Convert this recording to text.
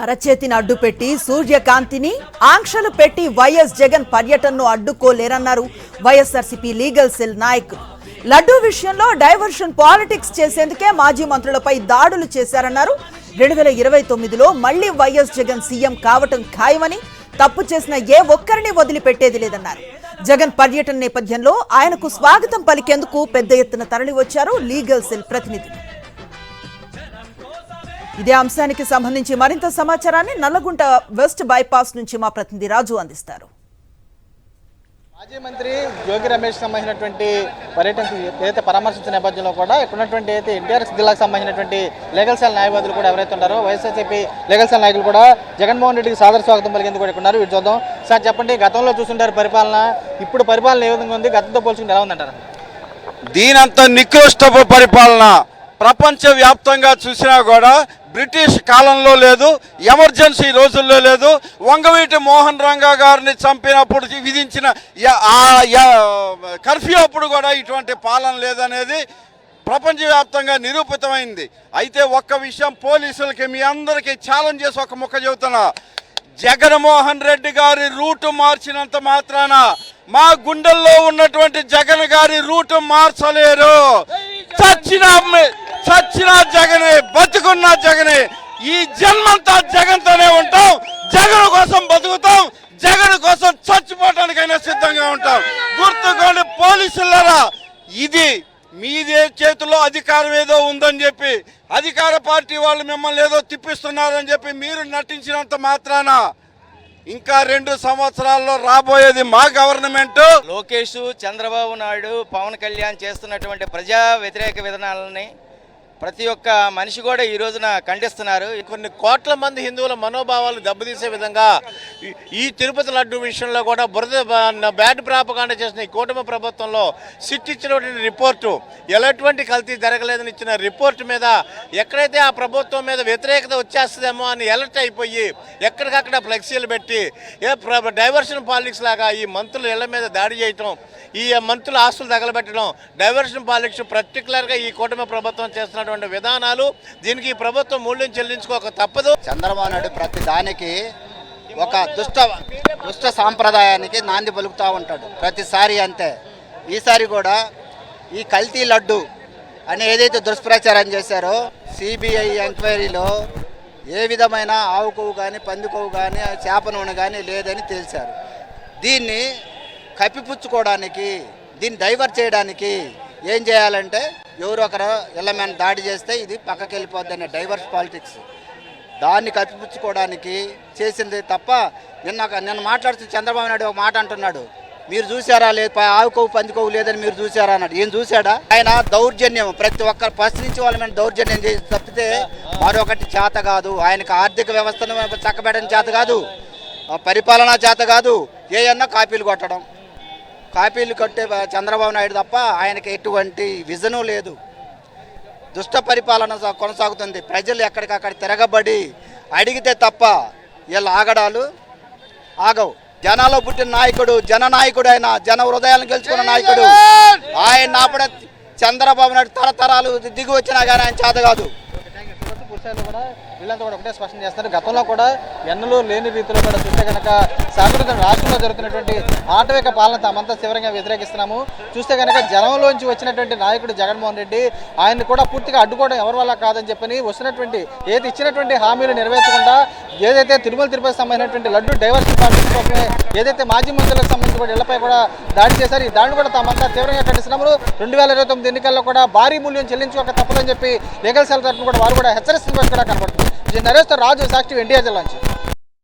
అరచేతిని అడ్డుపెట్టి సూర్యకాంతిని ఆంక్షలు పెట్టి వైఎస్ జగన్ పర్యటనను అడ్డుకోలేరన్నారు వైఎస్ఆర్సీపీ లీగల్ సెల్ నాయకులు. లడ్డూ విషయంలో డైవర్షన్ పాలిటిక్స్ చేసేందుకే మాజీ మంత్రులపై దాడులు చేశారన్నారు. 2029లో మళ్లీ వైఎస్ జగన్ సీఎం కావటం ఖాయమని, తప్పు చేసిన ఏ ఒక్కరిని వదిలిపెట్టేది లేదన్నారు. జగన్ పర్యటన నేపథ్యంలో ఆయనకు స్వాగతం పలికేందుకు పెద్ద ఎత్తున తరలివచ్చారు లీగల్ సెల్ ప్రతినిధులు. ఇదే అంశానికి సంబంధించి మరింత సమాచారాన్ని నల్లగుంట వెస్ట్ బైపాస్ నుంచి మా ప్రతినిధి రాజు అందిస్తారు. మాజీ మంత్రి జోగి రమేష్ సంబంధించినటువంటి పర్యటనకు ఏదైతే పరామర్శించిన నేపథ్యంలో కూడా ఇక్కడ ఉన్నటువంటి అయితే ఎన్టీఆర్ జిల్లాకు సంబంధించినటువంటి లీగల్ సెల్ న్యాయవాదులు కూడా ఎవరైతే ఉన్నారో వైఎస్ఆర్సీపీ లీగల్ సెల్ నాయకులు కూడా జగన్మోహన్ రెడ్డికి సాదర స్వాగతం పలికేందుకు కూడా ఉన్నారు. వీటి చూద్దాం. సార్ చెప్పండి, గతంలో చూస్తుంటారు పరిపాలన, ఇప్పుడు పరిపాలన ఏ విధంగా ఉంది, గతంతో పోల్చుకుంటే ఎలా ఉందంటారు? దీనంత నికృష్టపు పరిపాలన ప్రపంచవ్యాప్తంగా చూసినా కూడా బ్రిటిష్ కాలంలో లేదు, ఎమర్జెన్సీ రోజుల్లో లేదు. వంగవీటి మోహన్ రంగా గారిని చంపినప్పుడు విధించిన కర్ఫ్యూ అప్పుడు కూడా ఇటువంటి పాలన లేదనేది ప్రపంచవ్యాప్తంగా నిరూపితమైంది. అయితే ఒక్క విషయం పోలీసులకి మీ అందరికీ ఛాలెంజ్ చేసి ఒక ముక్క చెబుతున్నా. జగన్మోహన్ రెడ్డి గారి రూటు మార్చినంత మాత్రాన మా గుండెల్లో ఉన్నటువంటి జగన్ గారి రూటు మార్చలేరు. చచ్చిన జగనే, బతుకున్న జగనే, ఈ జన్మంతా జగన్తోనే ఉంటాం. జగన్ కోసం బతుకుతాం, జగన్ కోసం చచ్చిపోవటానికైనా సిద్ధంగా ఉంటాం. గుర్తుకోండి పోలీసులారా, ఇది మీదే చేతిలో అధికారం ఏదో ఉందని చెప్పి అధికార పార్టీ వాళ్ళు మిమ్మల్ని ఏదో తిప్పిస్తున్నారని చెప్పి మీరు నటించినంత మాత్రాన ఇంకా 2 సంవత్సరాల్లో రాబోయేది మా గవర్నమెంట్. లోకేష్, చంద్రబాబు నాయుడు, పవన్ కళ్యాణ్ చేస్తున్నటువంటి ప్రజా వ్యతిరేక విధానాలని ప్రతి ఒక్క మనిషి కూడా ఈ రోజున ఖండిస్తున్నారు. కొన్ని కోట్ల మంది హిందువుల మనోభావాలు దెబ్బతీసే విధంగా ఈ తిరుపతి లడ్డు విషయంలో కూడా బ్యాడ్ ప్రాపగాండా చేసిన ఈ కూటమి ప్రభుత్వంలో సిట్ ఇచ్చినటువంటి రిపోర్టు ఎలాంటి కల్తీ జరగలేదని ఇచ్చిన రిపోర్టు మీద ఎక్కడైతే ఆ ప్రభుత్వం మీద వ్యతిరేకత వచ్చేస్తుందేమో అని అలర్ట్ అయిపోయి ఎక్కడికక్కడ ఫ్లెక్సీలు పెట్టి డైవర్షన్ పాలిటిక్స్ లాగా ఈ మంత్రుల ఇళ్ల మీద దాడి చేయటం, ఈ మంత్రుల ఆస్తులు తగలబెట్టడం, డైవర్షన్ పాలిటిక్స్ పర్టికులర్గా ఈ కూటమి ప్రభుత్వం చేస్తున్నటువంటి విధానాలు, దీనికి ఈ ప్రభుత్వం మూల్యం చెల్లించుకోక తప్పదు. చంద్రబాబు నాయుడు ప్రతి దానికి ఒక దుష్ట సాంప్రదాయానికి నాంది పలుకుతూ ఉంటాడు ప్రతిసారి. అంతే ఈసారి కూడా ఈ కల్తీ లడ్డు అని ఏదైతే దుష్ప్రచారం చేశారో, సిబిఐ ఎంక్వైరీలో ఏ విధమైన ఆవు కొవ్వు కానీ, పంది కొవ్వు కానీ, చేప నూనె కానీ లేదని తేల్చారు. దీన్ని కప్పిపుచ్చుకోవడానికి, దీన్ని డైవర్ట్ చేయడానికి ఏం చేయాలంటే ఎవరో ఒకరు ఇళ్ళ మీద దాడి చేస్తే ఇది పక్కకి వెళ్ళిపోద్ది అనే డైవర్స్ పాలిటిక్స్, దాన్ని కప్పిపుచ్చుకోవడానికి చేసింది తప్ప. నిన్న మాట్లాడుతూ చంద్రబాబు నాయుడు ఒక మాట అంటున్నాడు, మీరు చూసారా లేదు, ఆవు కొవ్వు పంది కొవ్వు లేదని మీరు చూసారా అన్నాడు. ఏం చూశాడా? ఆయన దౌర్జన్యం ప్రతి ఒక్కరు ప్రశ్నించి వాళ్ళ మీద దౌర్జన్యం చేసి తప్పితే మరొకటి చేత కాదు. ఆయనకు ఆర్థిక వ్యవస్థను చక్కబెట్టడం చేత కాదు, పరిపాలన చేత కాదు, ఏమన్నా కాపీలు కొట్టడం. కాపీలు కట్టే చంద్రబాబు నాయుడు తప్ప ఆయనకి ఎటువంటి విజను లేదు. దుష్ట పరిపాలన కొనసాగుతుంది. ప్రజలు ఎక్కడికక్కడ తిరగబడి అడిగితే తప్ప వీళ్ళ ఆగడాలు ఆగవు. జనాల్లో పుట్టిన నాయకుడు, జననాయకుడు, ఆయన జన హృదయాలను గెలుచుకున్న నాయకుడు. ఆయన అప్పుడే చంద్రబాబు నాయుడు తరతరాలు దిగి వచ్చినా కానీ ఆయన చేత కాదు. కూడా వీళ్ళంతా కూడా ఒకటే స్పష్టం చేస్తారు. గతంలో కూడా ఎన్నడూ లేని రీతిలో కూడా చూస్తే కనుక సాగుతున్న రాష్ట్రంలో జరుగుతున్నటువంటి ఆటవిక పాలన తామంతా తీవ్రంగా వ్యతిరేకిస్తున్నాము. చూస్తే కనుక జనంలోంచి వచ్చినటువంటి నాయకుడు జగన్మోహన్ రెడ్డి, ఆయన కూడా పూర్తిగా అడ్డుకోవడం ఎవరి వల్ల కాదని చెప్పని వస్తున్నటువంటి ఏది ఇచ్చినటువంటి హామీలు నెరవేర్చకుండా ఏదైతే తిరుమల తిరుపతి సంబంధించినటువంటి లడ్డు డైవర్షన్ పాలిటిక్స్ కోసమే ఏదైతే మాజీ మంత్రులకు సంబంధించి కూడా ఇళ్లపై కూడా దాడి చేశారు. ఈ దాడిని కూడా తామంతా తీవ్రంగా ఖండిస్తున్నాము. 2029 ఎన్నికల్లో కూడా భారీ మూల్యం చెల్లించుకోక తప్పదని చెప్పి లీగల్ సెల్ తరఫున కూడా వారు కూడా హెచ్చరిస్తున్నట్టు కూడా కనబడుతుంది. నరేష్ తో రాజు, సాక్షి, ఎన్టీఆర్ జిల్లా నుంచి.